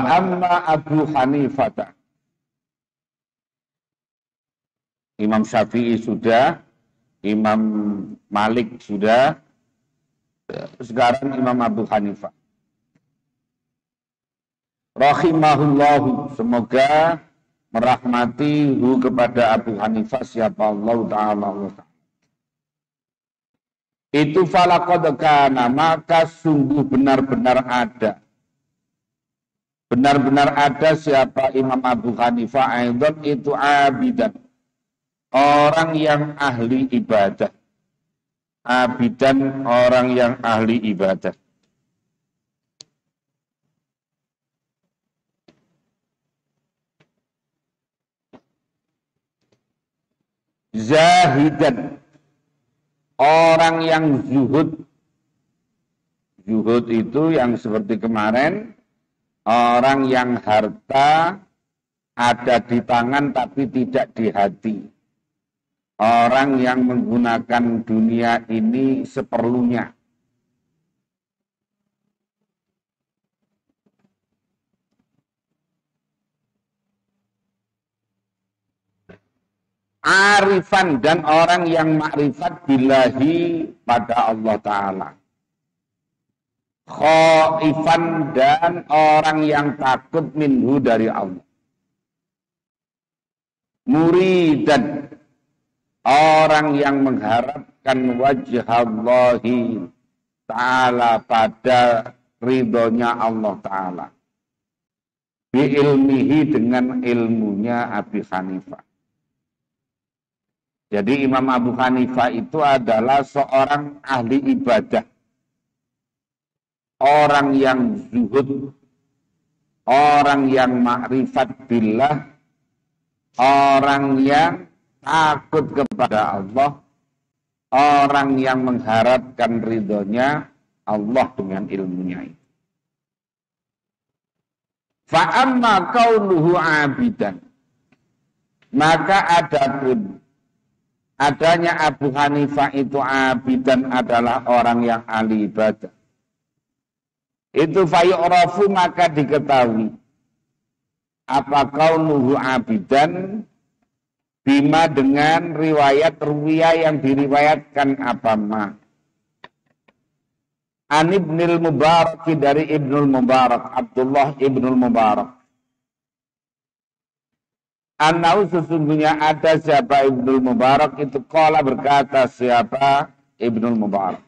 amma Abu Hanifah, Imam Syafi'i sudah, Imam Malik sudah, sekarang Imam Abu Hanifah. Rahimahullahu, semoga merahmati kepada Abu Hanifah siapa Allah Ta'ala. Itu falaqad kana, maka sungguh benar-benar ada. Benar-benar ada siapa Imam Abu Hanifah aidan itu abidan. Orang yang ahli ibadah. Abidan, orang yang ahli ibadah. Zahidan, orang yang zuhud. Zuhud itu yang seperti kemarin, orang yang harta ada di tangan tapi tidak di hati. Orang yang menggunakan dunia ini seperlunya. Arifan, dan orang yang makrifat billahi pada Allah Ta'ala. Khaifan, dan orang yang takut minhu dari Allah. Muridan, orang yang mengharapkan wajah Allah Ta'ala, pada ridhonya Allah Ta'ala. Bi ilmihi, dengan ilmunya Abi Hanifah. Jadi Imam Abu Hanifah itu adalah seorang ahli ibadah. Orang yang zuhud, orang yang makrifat billah, orang yang takut kepada Allah, orang yang mengharapkan ridhonya Allah dengan ilmunya itu. Fa'amma kaunuhu abidan, maka adanya Abu Hanifah itu abidan, adalah orang yang ahli ibadah. Itu fayu'rafu, maka diketahui. Apa kaunuhu abidan, bima, dengan riwayat ruwiyah yang diriwayatkan apa ma. An Ibnul Mubarak, dari Ibnul Mubarak, Abdullah Ibnul Mubarak. Anau, sesungguhnya ada siapa Ibnul Mubarak itu, qala, berkata siapa Ibnul Mubarak.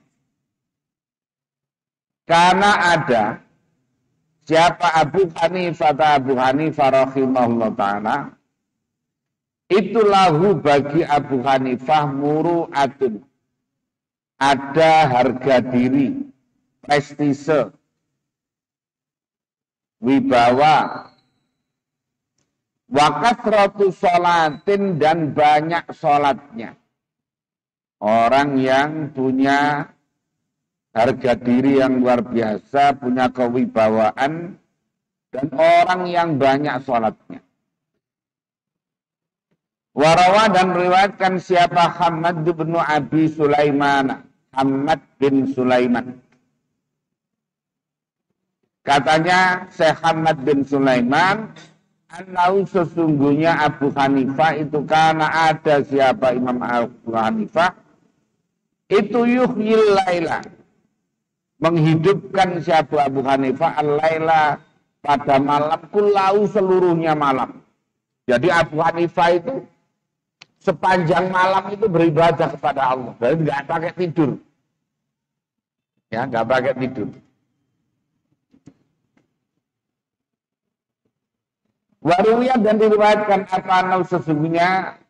Karena ada siapa Abu Hanifah rahimahullah ta'ala, itu lahu, bagi Abu Hanifah muru'atun, ada harga diri, prestise, wibawa, wa kathratu sholatin, dan banyak sholatnya. Orang yang punya harga diri yang luar biasa, punya kewibawaan, dan orang yang banyak sholatnya. Warawa, dan meriwayatkan siapa Hamad bin Abi Sulaiman, Hamad bin Sulaiman. Katanya Syekh Hamad bin Sulaiman, anau, sesungguhnya Abu Hanifah itu, karena ada siapa Imam Abu Hanifah itu yuhyil laila, menghidupkan siapa Abu Hanifah al-laila, pada malam, kullau, seluruhnya malam. Jadi Abu Hanifah itu sepanjang malam itu beribadah kepada Allah. Jadi nggak pakai tidur. Ya, nggak pakai tidur. Waruwiyah, dan diriwayatkan apa sesungguhnya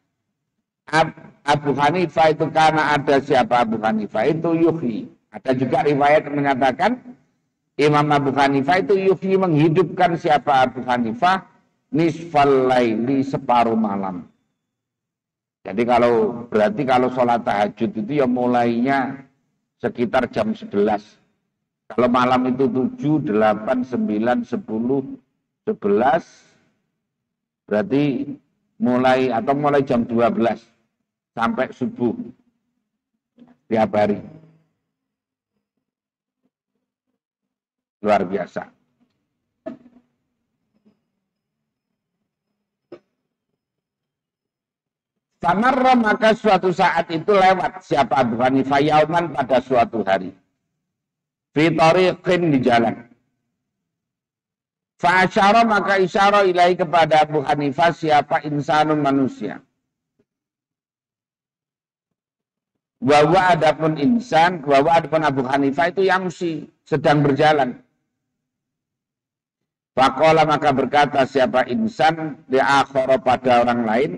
Abu Hanifah itu, karena ada siapa Abu Hanifah itu yuhyi. Ada juga riwayat yang menyatakan Imam Abu Hanifah itu yuhyi, menghidupkan siapa Abu Hanifah nisfal laili, separuh malam. Jadi berarti kalau sholat tahajud itu ya mulainya sekitar jam 11. Kalau malam itu 7, 8, 9, 10, 11, berarti mulai jam 12 sampai subuh tiap hari. Luar biasa. Famarra, maka suatu saat itu lewat siapa Abu Hanifah yauman pada suatu hari. Fi tariqin, di jalan. Fa'asyara, maka isyara ilahi kepada Abu Hanifah siapa insanun, manusia. Wawa adapun insan, wawa adapun Abu Hanifah itu yamsi, sedang berjalan. Faqala, maka berkata siapa insan di akhara pada orang lain.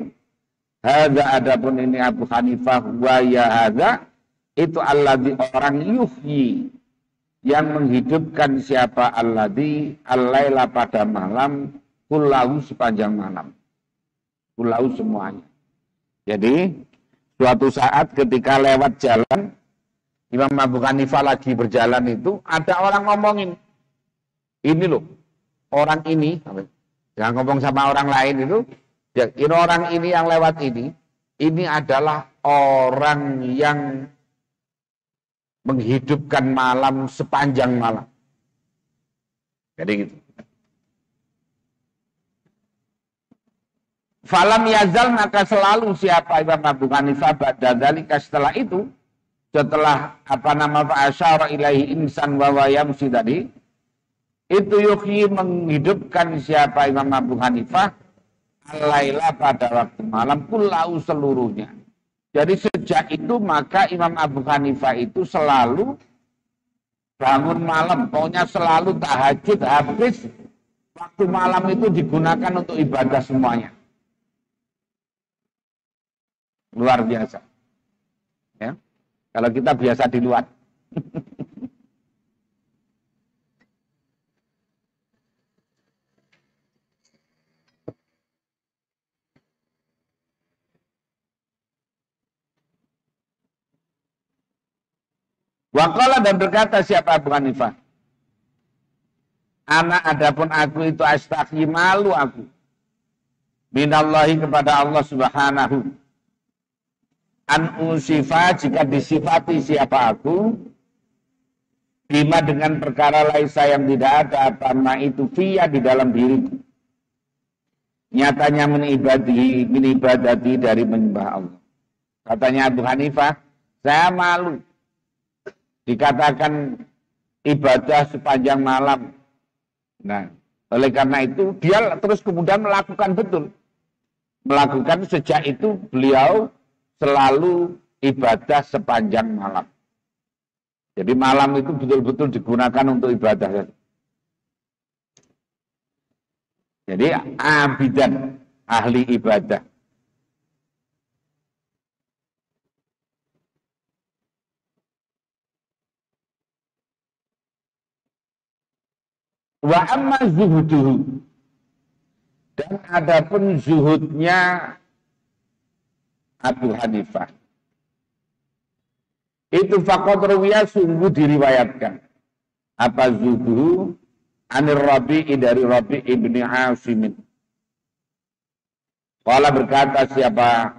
Hadza, adapun ini Abu Hanifah, wa ya hadza, itu alladzi, orang yuhyi, yang menghidupkan siapa alladzi al-laila, pada malam, kullahu, sepanjang malam. Kullahu, semuanya. Jadi suatu saat ketika lewat jalan, Imam Abu Hanifah lagi berjalan itu, ada orang ngomongin, ini loh, orang ini, jangan ngomong sama orang lain itu, ya, ini orang ini yang lewat ini adalah orang yang menghidupkan malam sepanjang malam. Jadi gitu. Falam yazal, maka selalu siapa Imam Abu Hanifah ba'da dzalika, setelah itu, setelah fa'asyara ilaihi insan wa yamsi tadi, itu yuhyi, menghidupkan siapa Imam Abu Hanifah al-laila, pada waktu malam, kullahu, seluruhnya. Jadi sejak itu maka Imam Abu Hanifah itu selalu bangun malam, pokoknya selalu tahajud, habis waktu malam itu digunakan untuk ibadah semuanya. Luar biasa. Ya. Kalau kita biasa di luar. Waqala, dan berkata siapa Abu Hanifah, ana adapun aku itu astaghi, malu aku, minallahi, kepada Allah Subhanahu, an usifa, jika disifati siapa aku, bima, dengan perkara laisa, yang tidak ada apa itu fiya, di dalam diriku, nyatanya menibadati, dari menyembah Allah. Katanya Abu Hanifah, saya malu dikatakan ibadah sepanjang malam. Nah, oleh karena itu dia terus kemudian melakukan betul. Melakukan, sejak itu beliau selalu ibadah sepanjang malam. Jadi malam itu betul-betul digunakan untuk ibadah. Jadi abidan, ahli ibadah. Wa amma zuhuduhu, dan adapun zuhudnya Abu Hanifah, itu faqad ruwiya, sungguh diriwayatkan. Apa zuhuduhu? Anir Rabi'i, dari Rabi' ibni Asimin. Qala, berkata siapa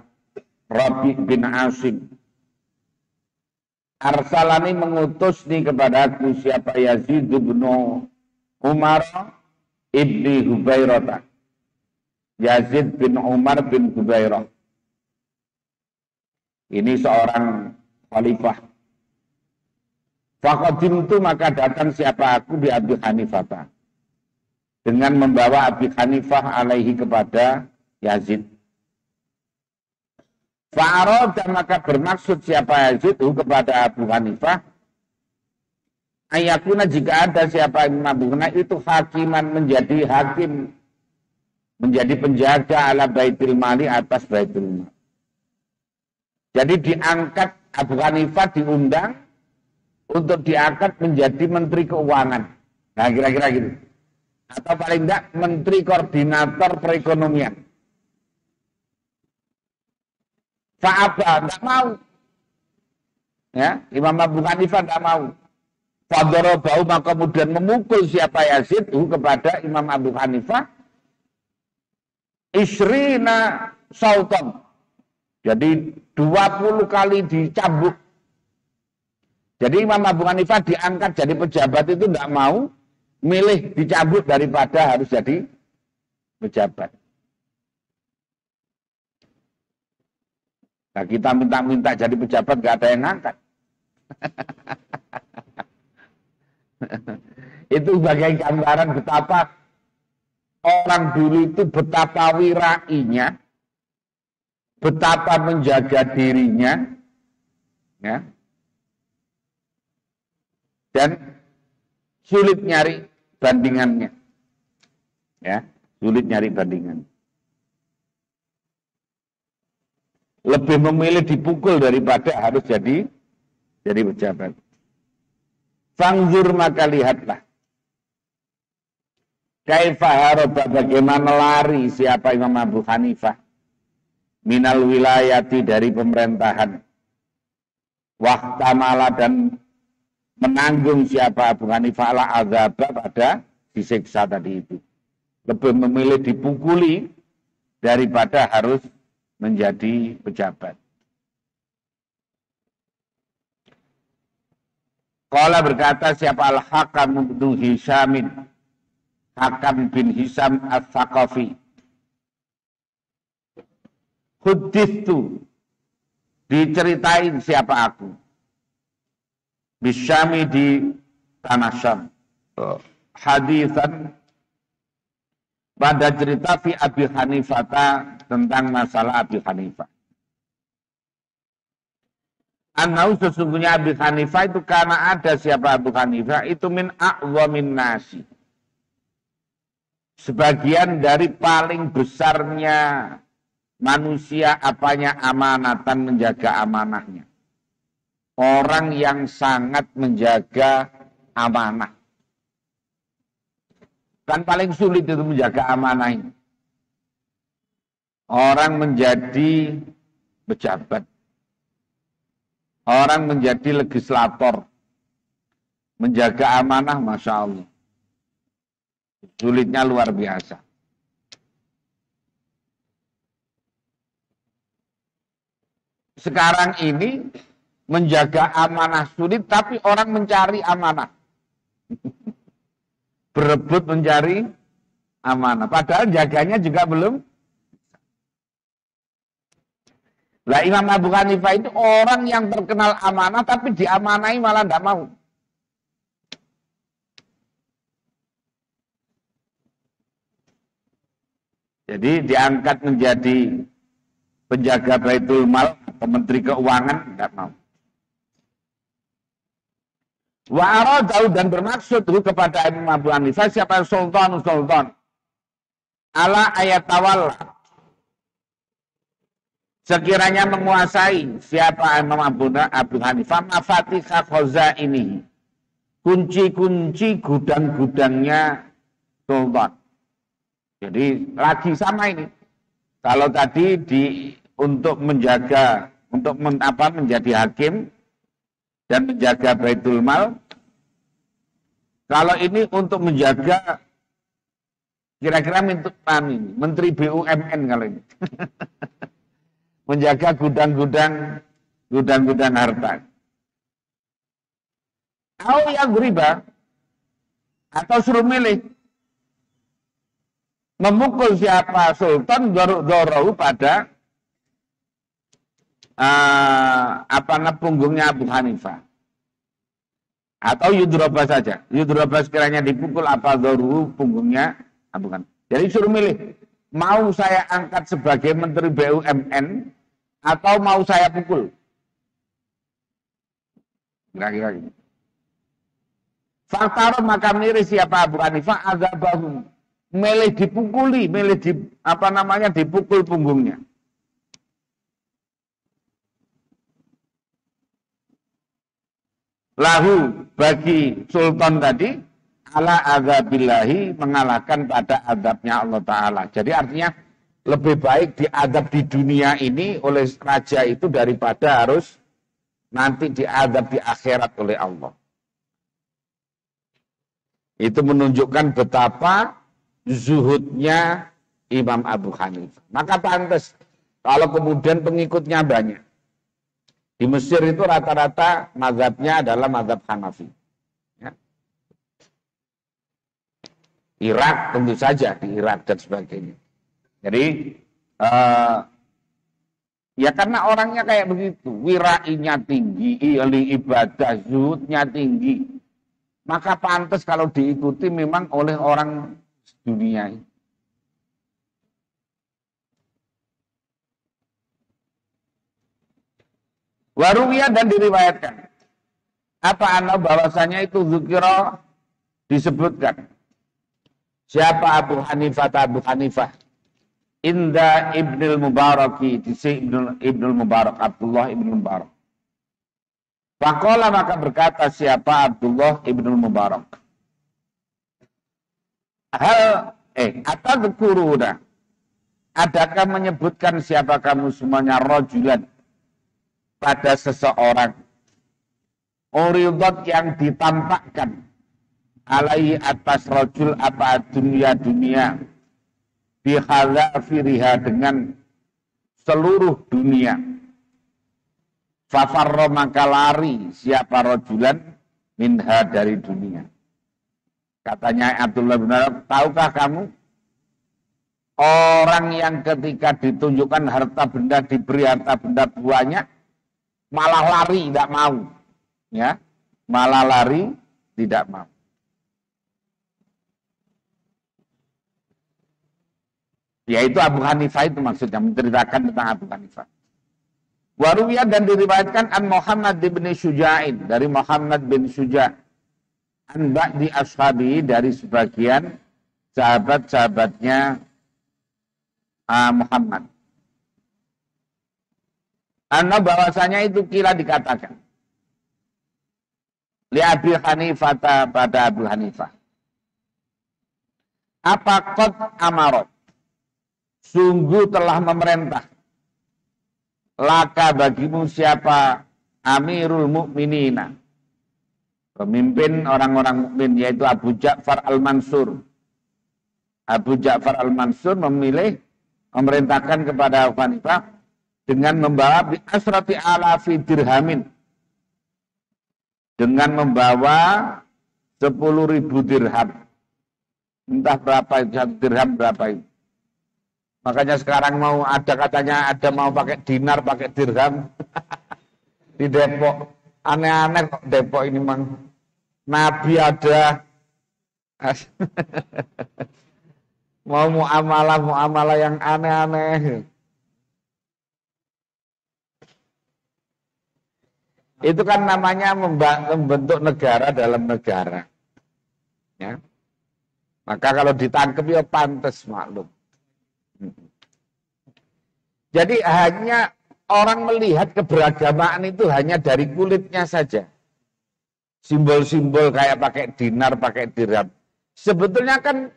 Rabi' bin Asim, arsalani, mengutus nih kepadaku siapa Yazid bin Umar ibni Hubairah, Yazid bin Umar bin Hubairah. Ini seorang khalifah. Faqadimtu, maka datang siapa aku bi Abi Hanifah, dengan membawa Abi Hanifah alaihi, kepada Yazid. Fa'arada, maka bermaksud siapa Yazid kepada Abu Hanifah, ayakuna, jika ada siapa Imam Abu Hanifah itu hakiman, menjadi hakim, menjadi penjaga ala baitul mali, atas baitul mali. Jadi diangkat Abu Hanifah, diundang untuk diangkat menjadi menteri keuangan. Nah, kira-kira gitu. Atau paling tidak menteri koordinator perekonomian. Fa'aba, tidak mau. Ya, Imam Abu Hanifah tidak mau. Fadorobahu, maka kemudian memukul siapa Yazid kepada Imam Abu Hanifah isrina sautan. Jadi 20 kali dicambuk. Jadi Imam Abu Hanifah diangkat jadi pejabat itu tidak mau, milih dicambuk daripada harus jadi pejabat. Nah, kita minta-minta jadi pejabat gak ada yang ngangkat. Itu sebagai gambaran betapa orang dulu itu betapa wirainya, betapa menjaga dirinya, ya, dan sulit nyari bandingannya, ya, sulit nyari bandingan. Lebih memilih dipukul daripada harus jadi pejabat. Fangzur maka lihatlah. Kaifa haraba bagaimana lari siapa Imam Abu Hanifah minal wilayati dari pemerintahan. Wahtamala dan menanggung siapa Abu Hanifah ala azaba pada disiksa tadi itu. Lebih memilih dipukuli daripada harus menjadi pejabat. Qala berkata siapa Al-Hakam bin Hisamin, Hakam bin Hisam Al-Thaqafi. Hudithu, diceritain siapa aku. Bisyami di tanah Syam. Hadithan, pada cerita fi Abi Hanifah tentang masalah Abi Hanifah. Anau sesungguhnya Abi Hanifah itu karena ada siapa Abu Hanifah itu min a'zamin nasi. Sebagian dari paling besarnya manusia apanya amanatan menjaga amanahnya. Orang yang sangat menjaga amanah. Kan paling sulit itu menjaga amanah ini. Orang menjadi pejabat. Orang menjadi legislator, menjaga amanah, Masya Allah. Sulitnya luar biasa. Sekarang ini, menjaga amanah sulit, tapi orang mencari amanah. Berebut mencari amanah. Padahal jaganya juga belum. Lah Imam Abu Hanifah itu orang yang terkenal amanah tapi diamanai malah tidak mau. Jadi diangkat menjadi penjaga Baitul Mal atau Menteri Keuangan tidak mau. Wa aradau dan bermaksud kepada Imam Abu Hanifah siapa sultan ala ayat tawalla. Sekiranya menguasai siapa Imam Abu Hanifah mafatihah khazaini. Kunci-kunci gudang-gudangnya sultan. Jadi lagi sama ini. Kalau tadi untuk menjaga menjadi hakim dan menjaga Baitul Mal. Kalau ini untuk menjaga kira-kira Menteri BUMN kalau ini. Menjaga gudang-gudang harta. Atau yang riba atau suruh milih memukul siapa sultan dorohu pada punggungnya Abu Hanifah. Atau yudroba saja. Yudroba sekiranya dipukul apa dorohu punggungnya Abu Hanifah. Jadi suruh milih. Mau saya angkat sebagai Menteri BUMN atau mau saya pukul? Kira-kira gitu. Faktar maka miris siapa Abu Hanifah azabahu. Milih dipukuli, dipukul punggungnya. Lahu bagi sultan tadi ala azabillahi mengalahkan pada azabnya Allah Ta'ala. Jadi artinya lebih baik diadab di dunia ini oleh raja itu daripada harus nanti diadab di akhirat oleh Allah. Itu menunjukkan betapa zuhudnya Imam Abu Hanifah. Maka pantas kalau kemudian pengikutnya banyak. Di Mesir itu rata-rata mazhabnya adalah mazhab Hanafi. Ya. Irak tentu saja, di Irak dan sebagainya. Jadi Ya karena orangnya kayak begitu, wirainya tinggi, ahli ibadah, zuhudnya tinggi. Maka pantas kalau diikuti memang oleh orang dunia. Waruwiyah dan diriwayatkan. Apa anda bahwasanya itu zikra disebutkan. Siapa Abu Hanifah? Inda Ibnul Mubaraki, di Ibnul Mubarak, Abdullah Ibnul Mubarak. Faqala maka berkata siapa Abdullah Ibnul Mubarak. Atadkuruna, adakah menyebutkan siapa kamu semuanya rajulan pada seseorang uridat yang ditampakkan alaihi atas rajul apa dunia bihadzafiriha dengan seluruh dunia. Fafarro maka lari siapa rajulan minha dari dunia. Katanya Abdullah bin Umar, tahukah kamu orang yang ketika ditunjukkan harta benda, diberi harta benda banyak, malah lari tidak mau, ya, malah lari tidak mau. Yaitu Abu Hanifah itu maksudnya, menceritakan tentang Abu Hanifah. Waruwiyah dan diriwayatkan an Muhammad bin Syuja'in, dari Muhammad bin Syuja', an ba'di ashabi, dari sebagian sahabat-sahabatnya Muhammad. Anna bahwasanya itu kira dikatakan li Abi Hanifah pada Abu Hanifah. Apa qad amarat, sungguh telah memerintah laka bagimu siapa Amirul Mukminina, pemimpin orang-orang mukmin, yaitu Abu Ja'far Al-Mansur. Abu Ja'far Al-Mansur memerintahkan kepada Abu Hanifah dengan membawa bi asrati alafi dirhamin, dengan membawa 10.000 dirham. Entah berapa itu, satu dirham berapa itu. Makanya sekarang mau ada katanya ada mau pakai dinar, pakai dirham di Depok. Aneh-aneh kok Depok ini, Mang. Nabi ada mau muamalah yang aneh-aneh. Itu kan namanya membentuk negara dalam negara. Ya. Maka kalau ditangkap ya pantas maklum. Jadi hanya orang melihat keberagamaan itu hanya dari kulitnya saja. Simbol-simbol kayak pakai dinar, pakai dirham. Sebetulnya kan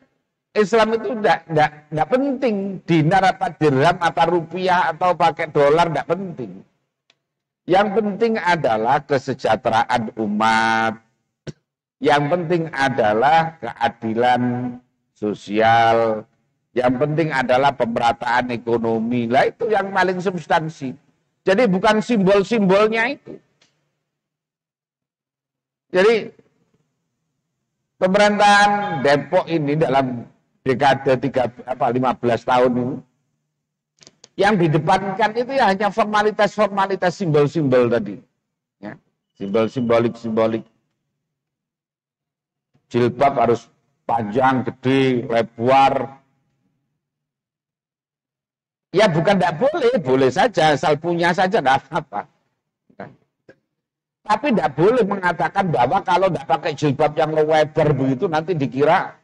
Islam itu enggak penting dinar apa dirham apa rupiah atau pakai dolar, enggak penting. Yang penting adalah kesejahteraan umat. Yang penting adalah keadilan sosial. Yang penting adalah pemerataan ekonomi. Lah itu yang paling substansi. Jadi bukan simbol-simbolnya itu. Jadi pemerintahan Depok ini dalam dekade 15 tahun ini, yang didepankan itu ya hanya formalitas-formalitas, simbol-simbol tadi. Ya, simbol-simbolik. Jilbab harus panjang, gede, lebar. Ya bukan tidak boleh, boleh saja, asal punya saja, tidak apa-apa. Tapi tidak boleh mengatakan bahwa kalau tidak pakai jilbab yang lebar begitu nanti dikira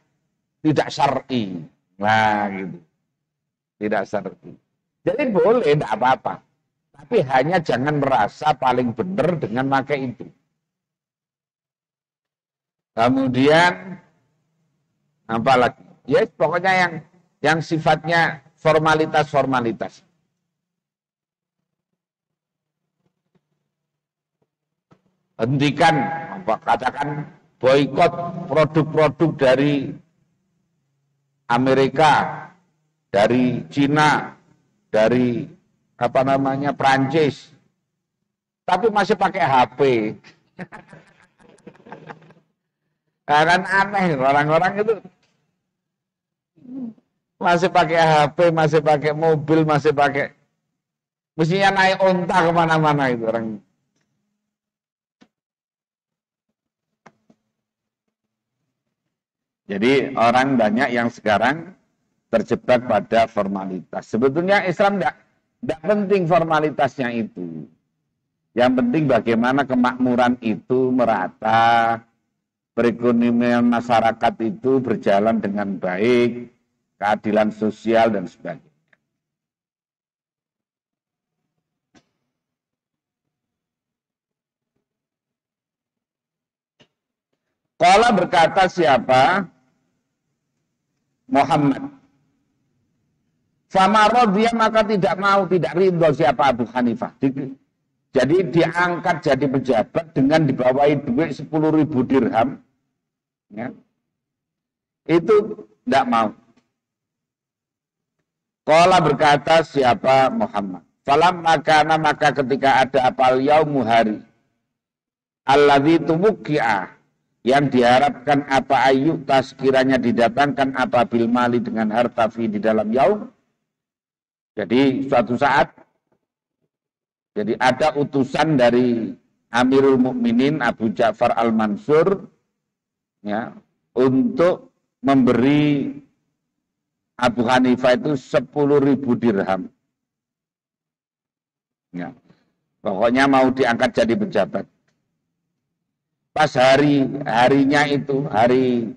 tidak syar'i. Nah gitu, tidak syar'i. Jadi boleh, tidak apa-apa. Tapi hanya jangan merasa paling benar dengan pakai itu. Kemudian apa lagi? Ya pokoknya yang sifatnya formalitas. Hentikan, katakan boikot produk-produk dari Amerika, dari Cina, dari Prancis. Tapi masih pakai HP. Kan aneh orang-orang itu. Masih pakai HP, masih pakai mobil, masih pakai. Mestinya naik onta kemana-mana itu orang. Jadi orang banyak yang sekarang terjebak pada formalitas. Sebetulnya Islam tidak penting formalitasnya itu. Yang penting bagaimana kemakmuran itu merata, perekonomian masyarakat itu berjalan dengan baik, keadilan sosial dan sebagainya. Qala berkata siapa? Muhammad. Fama radhiya maka tidak mau, tidak ridho siapa Abu Hanifah. Jadi diangkat jadi pejabat dengan dibawahi duit 10.000 dirham. Ya. Itu tidak mau. Qala berkata siapa Muhammad. Falam maka ketika ada apal yaumu hari. Alladzi tumuki'ah. Yang diharapkan apa ayu tas kiranya didatangkan apa bil mali dengan harta fi di dalam yaum. Jadi suatu saat jadi ada utusan dari Amirul Mukminin Abu Ja'far Al-Mansur ya untuk memberi Abu Hanifah itu 10.000 dirham. Ya. Pokoknya mau diangkat jadi pejabat. Pas harinya itu, hari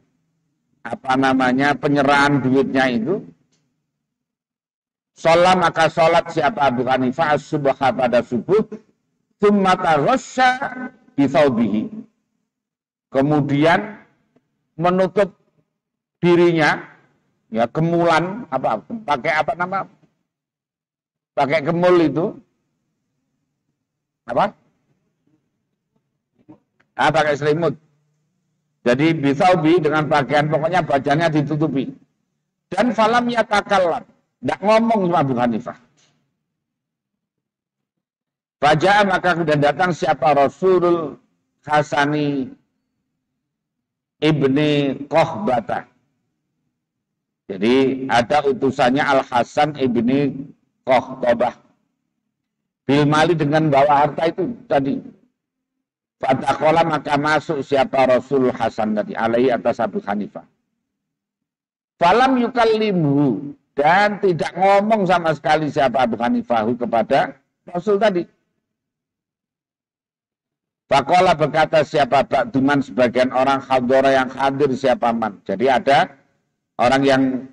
penyerahan duitnya itu, sholat maka sholat siapa Abu Hanifah as-subha pada subuh, tsumma tarasha bi thawbihi. Kemudian menutup dirinya, ya kemulan pakai kemul itu, pakai selimut. Jadi bisaubi dengan pakaian pokoknya badannya ditutupi. Dan falam yatakallam, tidak ngomong sama Abu Hanifah. Faja'a maka kemudian datang siapa Rasulul Hasani ibni Qohbata. Jadi ada utusannya Al Hasan ibni Qohbah. Bil mali dengan bawa harta itu tadi. Fatakola maka masuk siapa Rasul Hasan tadi alaihi atas Abu Hanifah. Falam yukallimhu dan tidak ngomong sama sekali siapa Abu Hanifah kepada Rasul tadi. Fakola berkata siapa Ba'duman sebagian orang hadora yang hadir siapa man. Jadi ada orang yang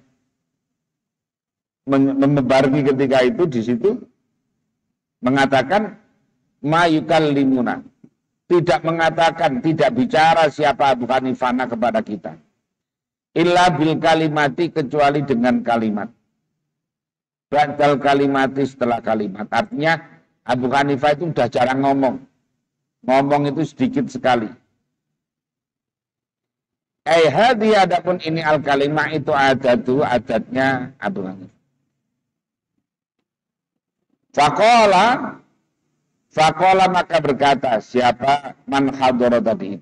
membarengi ketika itu di situ mengatakan ma yukallimuna. Tidak mengatakan, tidak bicara siapa Abu Hanifah kepada kita. Illa bil kalimati kecuali dengan kalimat. Ba'dal kalimati setelah kalimat. Artinya Abu Hanifah itu sudah jarang ngomong. Ngomong itu sedikit sekali. Hadi adapun ini al kalimah itu adatnya Abu Hanifah. Faqala maka berkata siapa man hadara tadi.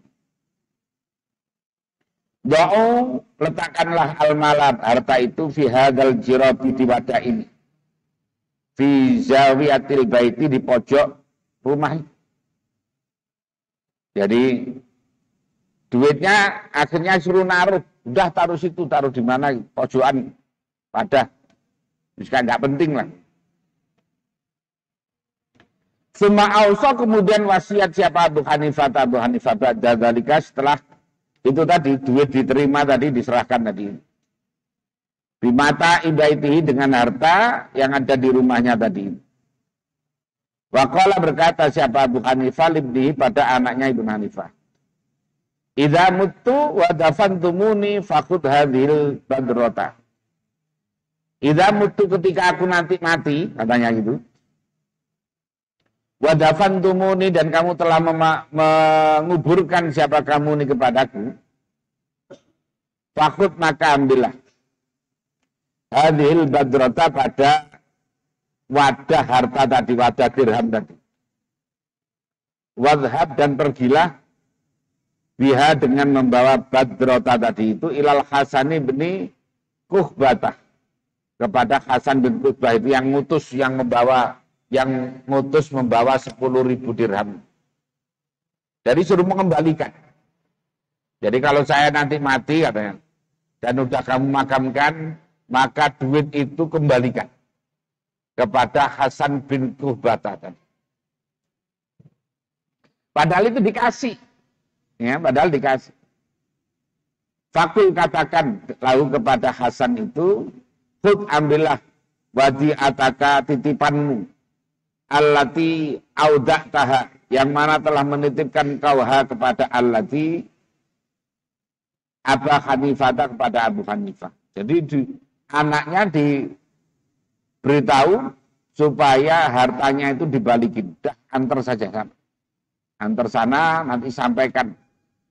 Do'u letakkanlah al-malab harta itu fi hadzal jirabi di wadah ini. Fi zawiyatil baiti di pojok rumah. Jadi duitnya akhirnya suruh naruh, udah taruh situ, taruh di mana pojokan padah. Bisa enggak penting lah. Suma ausa kemudian wasiat siapa Abu Hanifah ba'dzalika setelah itu tadi duit diterima tadi diserahkan tadi. Bimata ibaitihi dengan harta yang ada di rumahnya tadi. Waqala berkata siapa Abu Hanifah libnihi pada anaknya Ibnu Hanifah. Idza muttu wa dafantumuni faqud hadhil badrota. Idza muttu ketika aku nanti mati katanya gitu. Wadafan tumuni dan kamu telah menguburkan siapa kamu ini kepadaku. Fakut maka ambillah. Hadhil badrota pada wadah harta tadi, wadah dirham tadi. Wadhab dan pergilah biha dengan membawa badrota tadi itu ilal Hasani bin Kuhbatah. Kepada Hasan bin Kuhbah itu yang ngutus, yang membawa yang ngutus membawa 10.000 dirham. Jadi suruh mengembalikan. Jadi kalau saya nanti mati katanya, dan udah kamu makamkan, maka duit itu kembalikan kepada Hasan bin Kuhbata. Padahal itu dikasih. Ya, padahal dikasih. Fakul katakan lalu kepada Hasan itu, khud ambillah wadi ataka titipanmu, allati audaktaha, yang mana telah menitipkan kau kepada allati Abu Hanifah, kepada Abu Hanifah. Jadi anaknya diberitahu supaya hartanya itu dibalikin. Dah, antar saja sana. Antar sana, nanti sampaikan.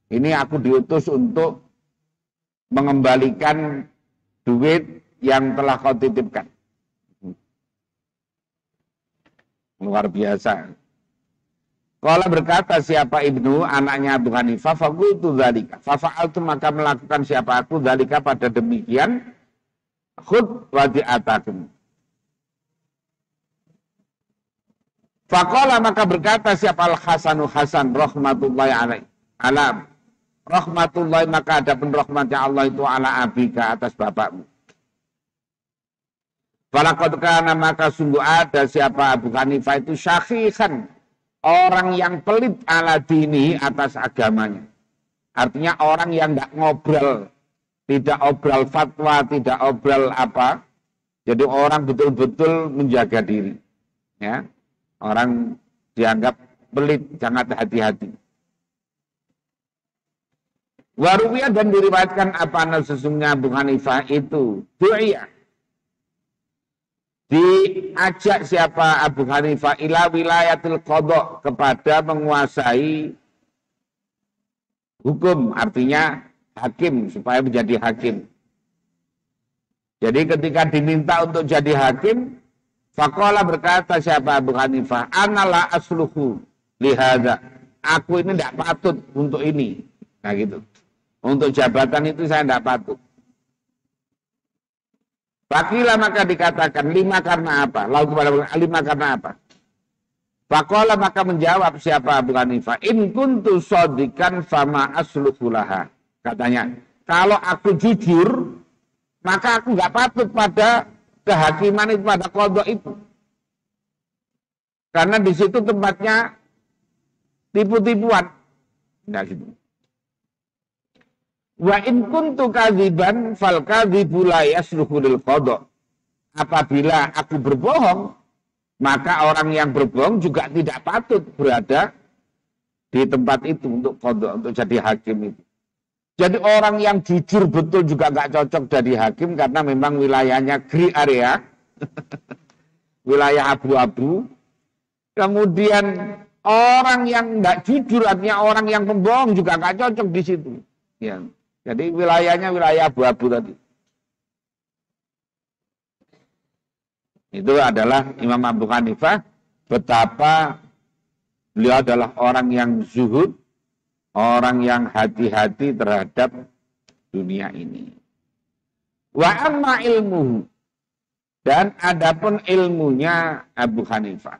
Ini aku diutus untuk mengembalikan duit yang telah kau titipkan. Luar biasa. Kalau berkata siapa Ibnu, anaknya Abu Hanifah, faqultu dzalika. Fafa'altu, maka melakukan siapa aku dzalika pada demikian, khud wadi'atakum. Faqala, maka berkata siapa Al-Hasanu Hasan rahmatullahi alaihi. Alam rahmatullahi, maka ada pun rahmatnya Allah itu ala abika, atas bapakmu. Falaqad kana, maka sungguh ada siapa Abu Hanifah itu syakhikan, orang yang pelit ala dini, atas agamanya. Artinya orang yang tidak ngobrol, tidak obrol fatwa, tidak obrol apa. Jadi orang betul-betul menjaga diri. Ya, orang dianggap pelit, sangat hati-hati. Waruwiyah, dan diriwayatkan apa sesungguhnya Abu Hanifah itu du'iyah, diajak siapa Abu Hanifah ila wilayatil qadha, kepada menguasai hukum, artinya hakim, supaya menjadi hakim. Jadi ketika diminta untuk jadi hakim, faqala, berkata siapa Abu Hanifah, analah asluhu lihada, aku ini tidak patut untuk ini. Nah gitu, untuk jabatan itu saya tidak patut. Fakila, maka dikatakan, lima karena apa? Lalu kepada lima karena apa? Faqala, maka menjawab siapa Abu Hanifah, in kuntu shadikan fama asluhu laha. Katanya, kalau aku jujur, maka aku nggak patut pada kehakiman itu, pada qadha itu. Karena di situ tempatnya tipu-tipuan. Nah gitu. Wa in kuntu kadziban fal kadzibu la yasluhu lil qadha. Apabila aku berbohong, maka orang yang berbohong juga tidak patut berada di tempat itu untuk qadha, untuk jadi hakim itu. Jadi orang yang jujur betul juga nggak cocok jadi hakim, karena memang wilayahnya gray area, wilayah abu-abu. Kemudian orang yang nggak jujur, artinya orang yang pembohong juga nggak cocok di situ. Ya. Jadi wilayahnya wilayah abu-abu tadi. Itu adalah Imam Abu Hanifah, betapa beliau adalah orang yang zuhud, orang yang hati-hati terhadap dunia ini. Wa amma ilmuhu, dan adapun ilmunya Abu Hanifah.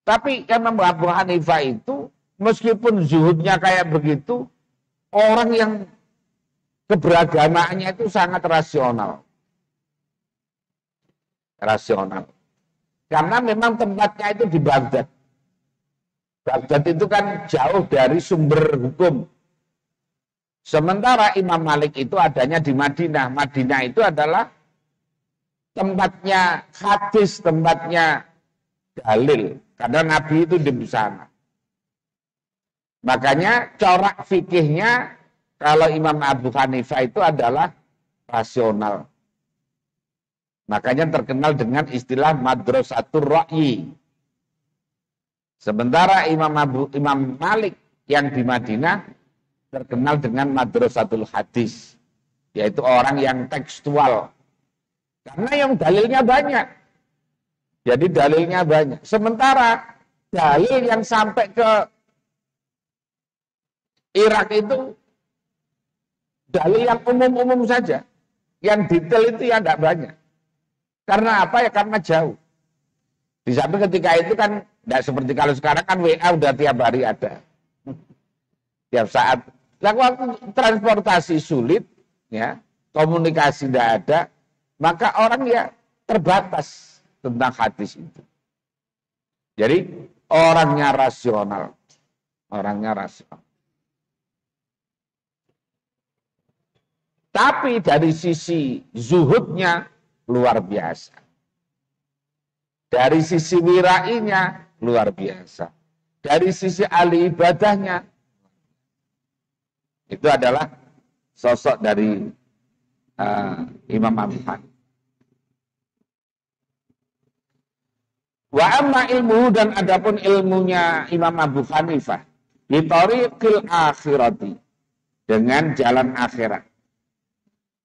Tapi Imam Abu Hanifah itu meskipun zuhudnya kayak begitu, orang yang keberagamaannya itu sangat rasional. Rasional. Karena memang tempatnya itu di Baghdad. Baghdad itu kan jauh dari sumber hukum. Sementara Imam Malik itu adanya di Madinah. Madinah itu adalah tempatnya hadis, tempatnya dalil. Karena Nabi itu di sana. Makanya corak fikihnya kalau Imam Abu Hanifah itu adalah rasional. Makanya terkenal dengan istilah madrasatur ra'yi. Sementara Imam Malik yang di Madinah terkenal dengan madrasatul hadis, yaitu orang yang tekstual. Karena yang dalilnya banyak. Jadi dalilnya banyak. Sementara dalil yang sampai ke Irak itu dalil yang umum-umum saja. Yang detail itu ya tidak banyak. Karena apa ya? Karena jauh. Di samping ketika itu kan tidak seperti kalau sekarang kan WA udah tiap hari ada. Tiap saat. Nah, waktu transportasi sulit, ya, komunikasi tidak ada, maka orang ya terbatas tentang hadis itu. Jadi orangnya rasional. Orangnya rasional. Tapi dari sisi zuhudnya luar biasa. Dari sisi wirainya luar biasa. Dari sisi ahli ibadahnya, itu adalah sosok dari Imam Abu Hanifah. Wa amma ilmu, dan adapun ilmunya Imam Abu Hanifah, bitariqil akhirati, dengan jalan akhirat.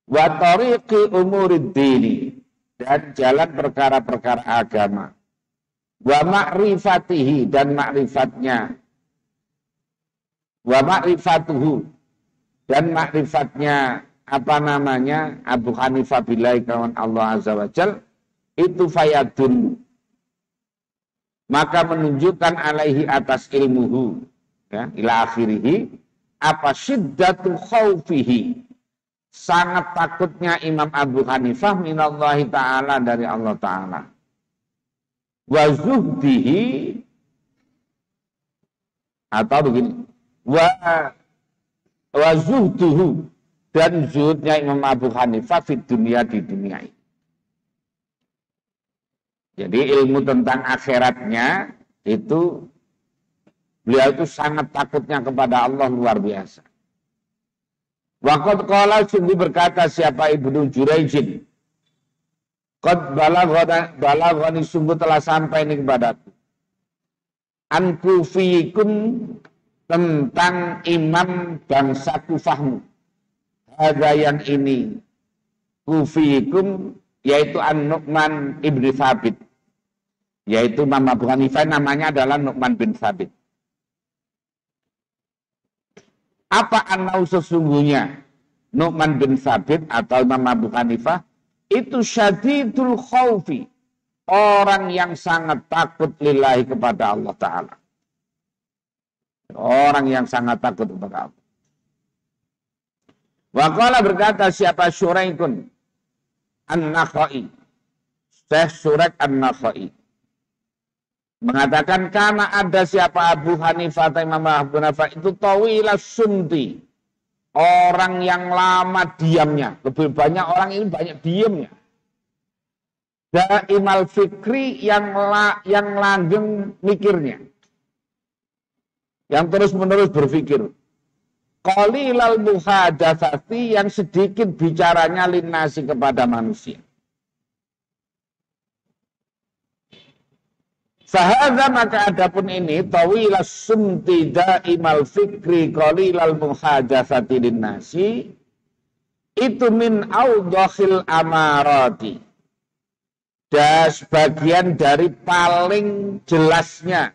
Wa tariqi umurid dini, dan jalan perkara-perkara agama. Wa ma'rifatihi, dan ma'rifatnya. Wa ma'rifatuhu, dan ma'rifatnya Abu Hanifah billahi kawan Allah azza wa jal, itu fayadun, maka menunjukkan alaihi atas ilmuhu, ya, ila akhirihi, apa syiddatu khawfihi, sangat takutnya Imam Abu Hanifah minallahi ta'ala, dari Allah ta'ala. Wa zuhdihi, atau begini, wa zuhduhu, dan zuhudnya Imam Abu Hanifah di dunia ini. Jadi ilmu tentang akhiratnya itu, beliau itu sangat takutnya kepada Allah luar biasa. Waqad qala, sungguh berkata siapa Ibnu Jurayjin, qad balaghani, sungguh telah sampai ini kepadaku, an kufiikum, tentang imam bangsa Kufahmu. Ada yang ini kufiikum, yaitu An-Nu'man ibn Thabit, yaitu Imam Abu Hanifah namanya adalah Nu'man bin Thabit. Apa anau sesungguhnya Nu'man bin Thabit atau Imam Abu Hanifah itu syadidul khawfi, orang yang sangat takut lillahi, kepada Allah Ta'ala. Orang yang sangat takut kepada Allah. Waqala, berkata siapa Syuraikun An-Nakhai, Syekh Syuraik An-Nakhai, mengatakan karena ada siapa Abu Hanifah atau Imam Abu Hanifah itu tawilas sunti, orang yang lama diamnya. Lebih banyak orang ini banyak diamnya. Daimal fikri, yang langgeng mikirnya, yang terus menerus berpikir. Qalilal muhadatsati, yang sedikit bicaranya linnasi, kepada manusia. Fahadza, maka adapun ini tawilas sumti daimal fikri qalilal muhadatsati linnasi, itu min awdakhil amarati, dan sebagian dari paling jelasnya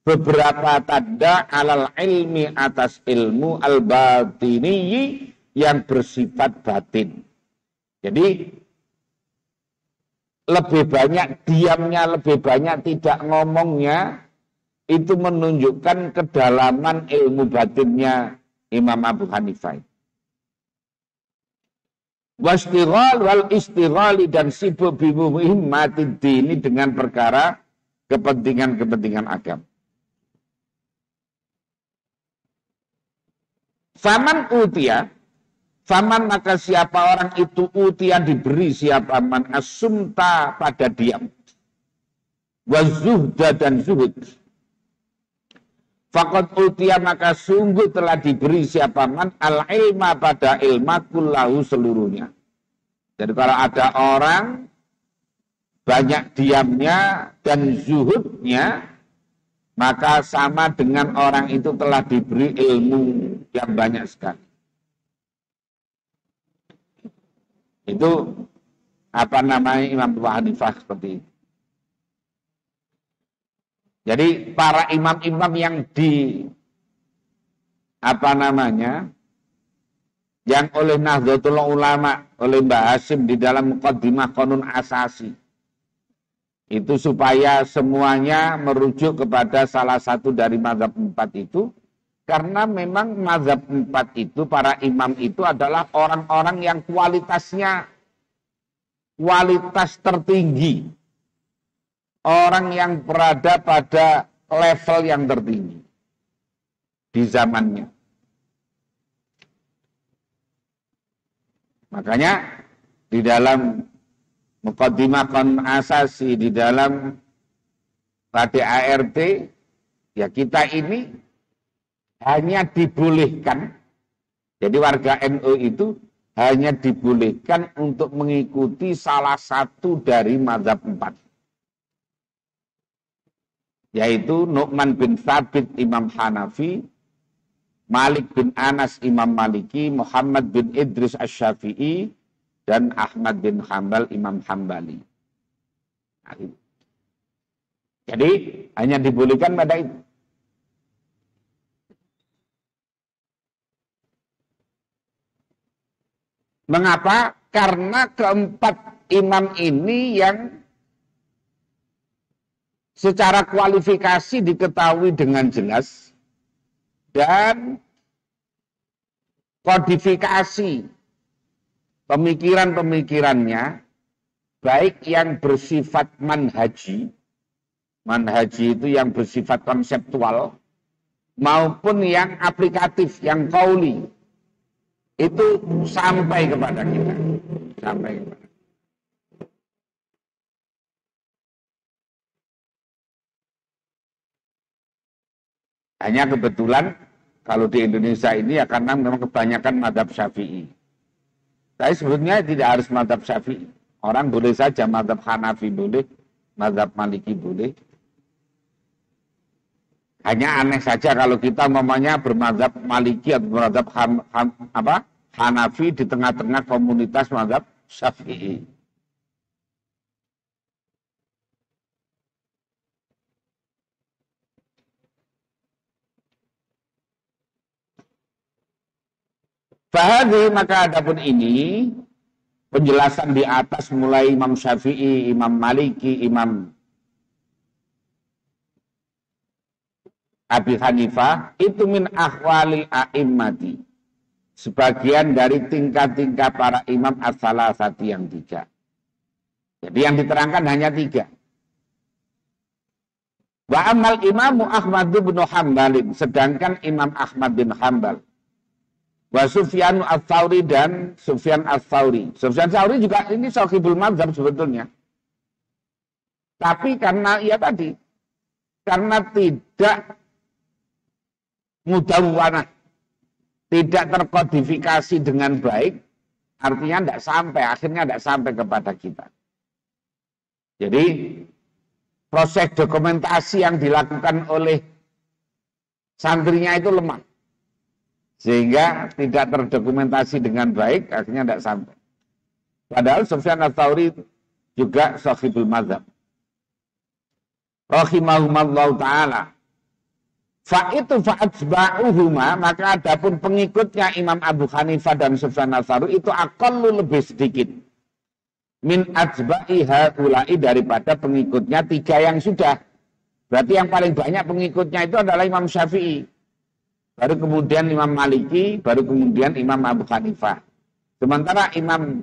beberapa tanda alal ilmi, atas ilmu al-batini, yang bersifat batin. Jadi lebih banyak diamnya, lebih banyak tidak ngomongnya, itu menunjukkan kedalaman ilmu batinnya Imam Abu Hanifah. Wastighal wal istighali, dan sibuk bimuhimmatid dini, dengan perkara kepentingan-kepentingan agama. Faman utia, faman maka siapa orang itu utia diberi, siapa man asumta, pada diam, wazuhda, dan zuhud. Faqad utia, maka sungguh telah diberi siapa man al ilma, pada ilma kullahu, seluruhnya. Jadi kalau ada orang banyak diamnya dan zuhudnya, maka sama dengan orang itu telah diberi ilmu yang banyak sekali. Itu apa namanya Imam Abu Hanifah seperti itu. Jadi para imam-imam yang yang oleh Nahdlatul Ulama, oleh Mbah Hasyim di dalam Muqaddimah Qanun Asasi, Itu supaya semuanya merujuk kepada salah satu dari mazhab 4 itu. Karena memang mazhab 4 itu, para imam itu adalah orang-orang yang kualitas tertinggi. Orang yang berada pada level yang tertinggi di zamannya. Makanya di dalam Muqaddimah Qanun Asasi, di dalam KDART, ya kita ini hanya dibolehkan, jadi warga NU itu hanya dibolehkan untuk mengikuti salah satu dari mazhab 4. Yaitu Nu'man bin Thabit Imam Hanafi, Malik bin Anas Imam Maliki, Muhammad bin Idris Asy-Syafi'i, dan Ahmad bin Hambal Imam Hambali. Jadi hanya dibolehkan pada itu. Mengapa? Karena keempat imam ini yang secara kualifikasi diketahui dengan jelas dan kodifikasi pemikiran-pemikirannya, baik yang bersifat manhaji itu yang bersifat konseptual, maupun yang aplikatif, yang qauli, itu sampai kepada kita. Sampai kepada. Hanya kebetulan kalau di Indonesia ini ya karena memang kebanyakan mazhab Syafi'i. Tapi sebetulnya tidak harus mazhab Syafi'i. Orang boleh saja mazhab Hanafi boleh, mazhab Maliki boleh. Hanya aneh saja kalau kita umpamanya bermazhab Maliki atau bermazhab Hanafi di tengah-tengah komunitas mazhab Syafi'i. Fahadhi, maka adapun ini penjelasan di atas mulai Imam Syafi'i, Imam Maliki, Imam Abi Hanifah itu min ahwalil a'immati, sebagian dari tingkat-tingkat para imam as-salasati yang 3. Jadi yang diterangkan hanya 3. Wa amal imamu Ahmad bin Hanbal, sedangkan Imam Ahmad bin Hanbal, wa Sufyan ats-Tsauri dan Sufyan ats-Tsauri. Sufyan ats-Tsauri juga ini sahibul mazhab sebetulnya. Tapi karena karena tidak mudawwanah, tidak terkodifikasi dengan baik, artinya akhirnya tidak sampai kepada kita. Jadi proses dokumentasi yang dilakukan oleh santrinya itu lemah. Sehingga tidak terdokumentasi dengan baik, akhirnya tidak sampai. Padahal Sufyan ats-Tsauri juga sahibul mazhab. Rahimahumallahu ta'ala. Fa'atsba'uhuma, maka adapun pengikutnya Imam Abu Hanifah dan Sufyan ats-Tsauri itu aqallu, lebih sedikit. Min atsba'i haula'i, daripada pengikutnya 3 yang sudah. Berarti yang paling banyak pengikutnya itu adalah Imam Syafi'i. Baru kemudian Imam Maliki, baru kemudian Imam Abu Hanifah. Sementara Imam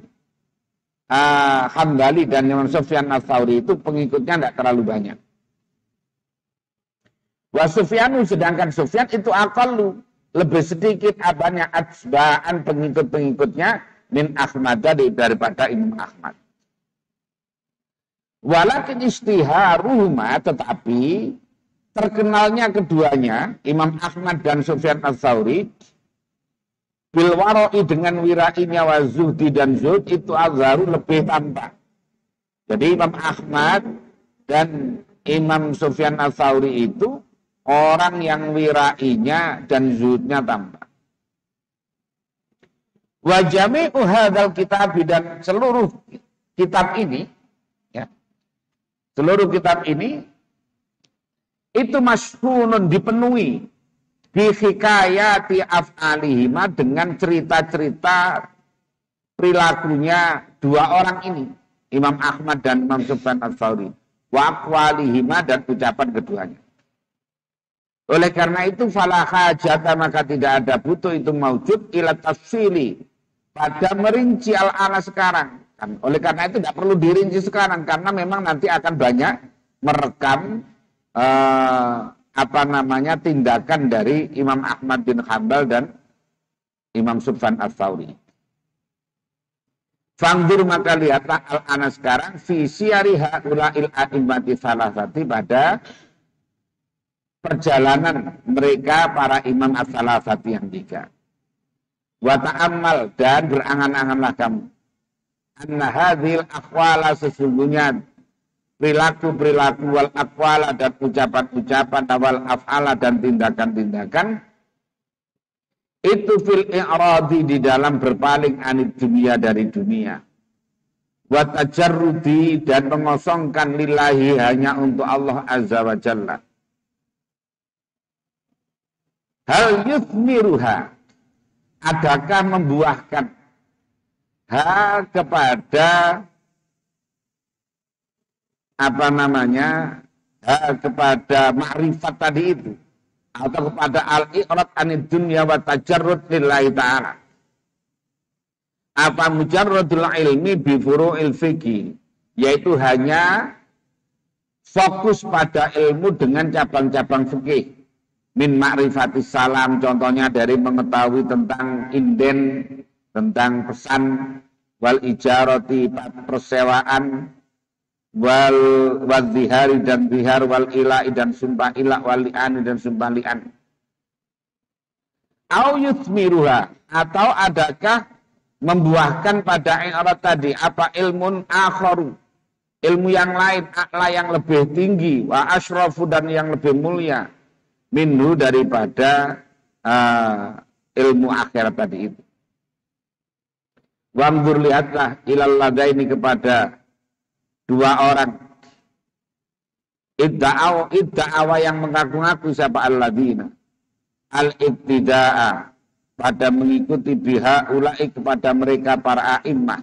Hambali dan Imam Sufyan ats-Tsauri itu pengikutnya tidak terlalu banyak. Wa Sufyanu, sedangkan Sufyan itu aqallu, lebih sedikit abanya atsba'an pengikut-pengikutnya min Ahmad, daripada Imam Ahmad. Walakin istiharuhuma, tetapi terkenalnya keduanya, Imam Ahmad dan Sufyan ats-Tsauri, bil wara'i, dengan wirainya, wa zuhdi dan zuhd, itu azharu, lebih tampak. Jadi Imam Ahmad dan Imam Sufyan ats-Tsauri itu orang yang wirainya dan zuhudnya tampak. Wa jami'u hadzal kitab, dan seluruh kitab ini, ya, seluruh kitab ini itu masyhunun, dipenuhi bi hikayati af'alihima, dengan cerita-cerita perilakunya 2 orang ini, Imam Ahmad dan Imam Sufyan ats-Tsauri. wa aqwalihima dan ucapan keduanya. Oleh karena itu fala hajata maka tidak ada butuh itu maujud ila tafsili pada merinci al-ana sekarang. Oleh karena itu tidak perlu dirinci sekarang karena memang nanti akan banyak merekam tindakan dari Imam Ahmad bin Hanbal dan Imam Sufyan Ats-Tsauri. Fangdur maka lihatlah al-ana sekarang fi siyari haula'il a'immati salasati pada perjalanan mereka para imam as-salasati yang tiga. Wa ta'ammal dan berangan-anganlah kamu. Anna hadhil aqwala sesungguhnya perilaku-perilaku wal aqwala dan ucapan-ucapan wal af'ala dan tindakan-tindakan itu fil i'radi di dalam berpaling anid dunia dari dunia. Wa tajarrudi dan mengosongkan lillahi hanya untuk Allah azza wa jalla. Hal yuthmiruha, adakah membuahkan kepada kepada ma'rifat tadi itu atau kepada al-i'rad anid dunya wa tajarrud lillahi ta'ala. Apa mujarradul ilmi bi furu'il fiqhi, yaitu hanya fokus pada ilmu dengan cabang-cabang fikih. Min ma'rifatis salam, contohnya dari mengetahui tentang inden, tentang pesan, wal ijarati, persewaan, wal zihari dan zihar, wal ila'i dan sumpah ila', wal li'ani dan sumpah li'an. Au yuthmiruha, atau adakah membuahkan pada i'rad tadi apa ilmun akharu, ilmu yang lain, a'la yang lebih tinggi, wa asyrafu dan yang lebih mulia, minhu daripada ilmu akhirat tadi itu. Wamdur lihatlah ilal ladaini kepada dua orang. Idda'awa yang mengaku-ngaku siapa al-ladina. Al-ibtida'a pada mengikuti biha ulai kepada mereka para a'immah.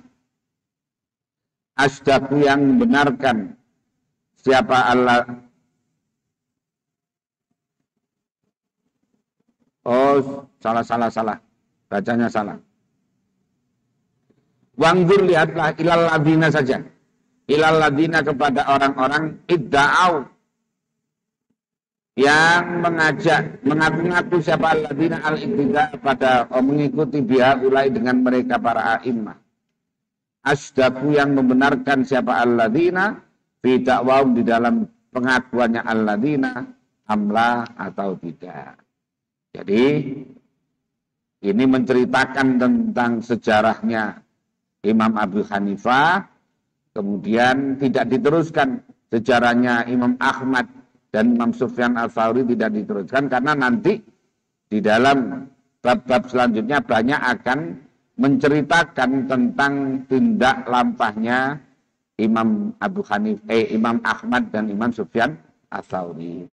Asdaku yang membenarkan siapa Allah. Oh, salah. Bacanya salah. Wangdur lihatlah ilal ladina saja. Ilal ladina kepada orang-orang idda'au yang mengajak, mengaku-ngaku siapa al-ladina al-ibtida pada mengikuti biha ulai dengan mereka para a'immah. Asdaku yang membenarkan siapa al-ladina fi da'wahum di dalam pengakuannya al-ladina amla atau tidak. Jadi ini menceritakan tentang sejarahnya Imam Abu Hanifah, kemudian tidak diteruskan sejarahnya Imam Ahmad dan Imam Sufyan Ats-Tsauri tidak diteruskan karena nanti di dalam bab-bab selanjutnya banyak akan menceritakan tentang tindak lampahnya Imam Imam Ahmad dan Imam Sufyan Ats-Tsauri.